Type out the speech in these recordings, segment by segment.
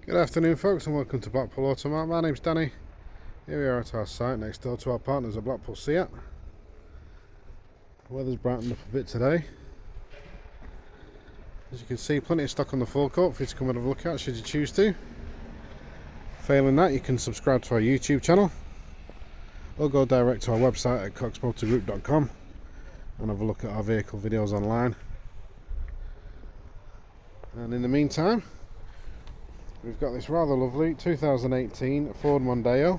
Good afternoon folks, and welcome to Blackpool Automart. My name's Danny. Here we are at our site next door to our partners at Blackpool Automart. The weather's brightened up a bit today. As you can see, plenty of stock on the forecourt for you to come and have a look at should you choose to. Failing that, you can subscribe to our YouTube channel or go direct to our website at coxmotorgroup.com and have a look at our vehicle videos online. And in the meantime, we've got this rather lovely 2018 Ford Mondeo.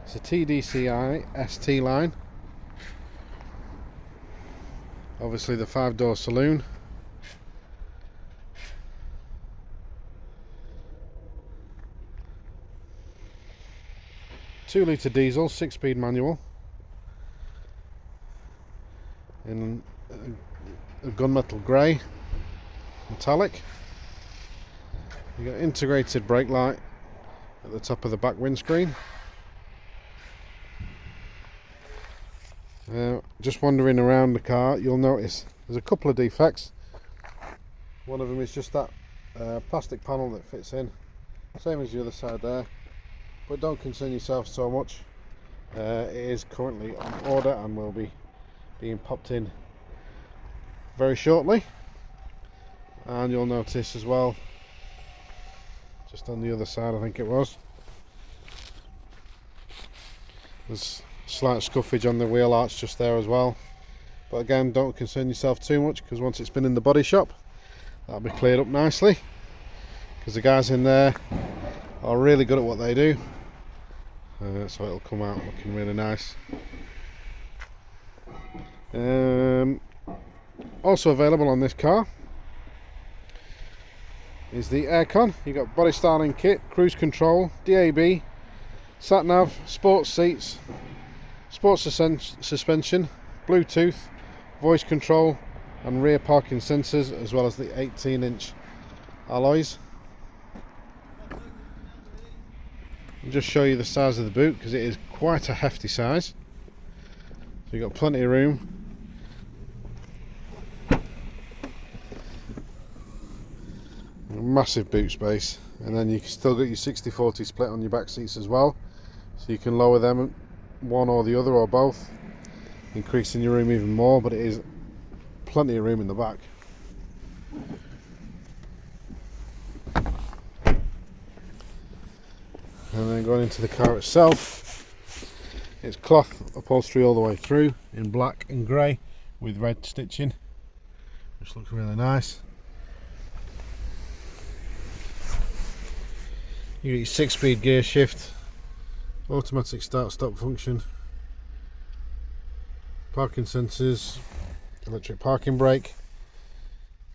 It's a Tdci ST line. Obviously the 5-door saloon. Two-litre diesel, 6-speed manual. In a gunmetal grey, metallic. You've got integrated brake light at the top of the back windscreen. Just wandering around the car, you'll notice there's a couple of defects. One of them is just that plastic panel that fits in, same as the other side there, but don't concern yourself so much. It is currently on order and will be being popped in very shortly. And you'll notice as well, just on the other side I think it was, there's slight scuffage on the wheel arch just there as well, but again, don't concern yourself too much, because once it's been in the body shop that'll be cleared up nicely, because the guys in there are really good at what they do. So it'll come out looking really nice. Also available on this car is the aircon. You've got body styling kit, cruise control, DAB, sat nav, sports seats, sports suspension, Bluetooth, voice control and rear parking sensors, as well as the 18-inch alloys. I'll just show you the size of the boot, because it is quite a hefty size. So you've got plenty of room. Massive boot space, and then you can still get your 60/40 split on your back seats as well, so you can lower them one or the other or both, increasing your room even more, but it is plenty of room in the back. And then going into the car itself, it's cloth upholstery all the way through in black and grey with red stitching, which looks really nice. You get your 6-speed gear shift, automatic start-stop function, parking sensors, electric parking brake,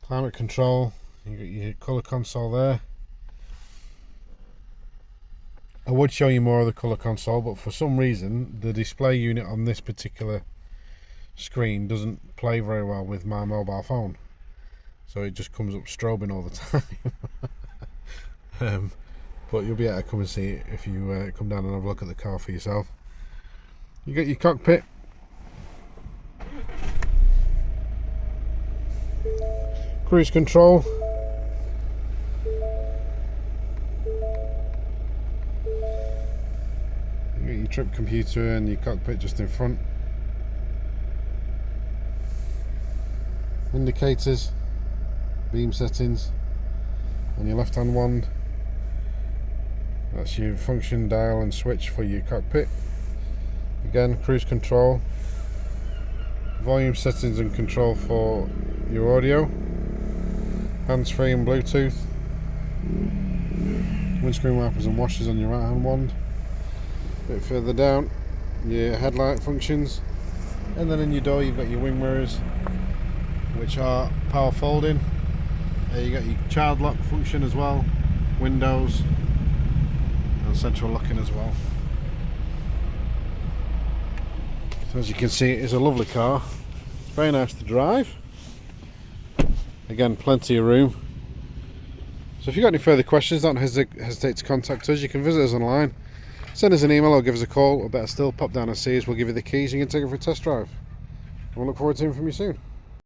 climate control. You got your colour console there. I would show you more of the colour console, but for some reason the display unit on this particular screen doesn't play very well with my mobile phone, so it just comes up strobing all the time. But you'll be able to come and see it if you come down and have a look at the car for yourself. You got your cockpit, cruise control, you got your trip computer and your cockpit just in front, indicators, beam settings, and your left hand wand. That's your function dial and switch for your cockpit. Again, cruise control, volume settings and control for your audio, hands-free and Bluetooth, windscreen wipers and washers on your right hand wand. A bit further down, your headlight functions, and then in your door you've got your wing mirrors, which are power folding. You got your child lock function as well, windows, central locking as well. So as you can see, it is a lovely car. It's very nice to drive. Again, plenty of room. So if you've got any further questions, don't hesitate to contact us. You can visit us online, send us an email or give us a call, or better still, pop down and see us. We'll give you the keys and you can take it for a test drive. We'll look forward to hearing from you soon.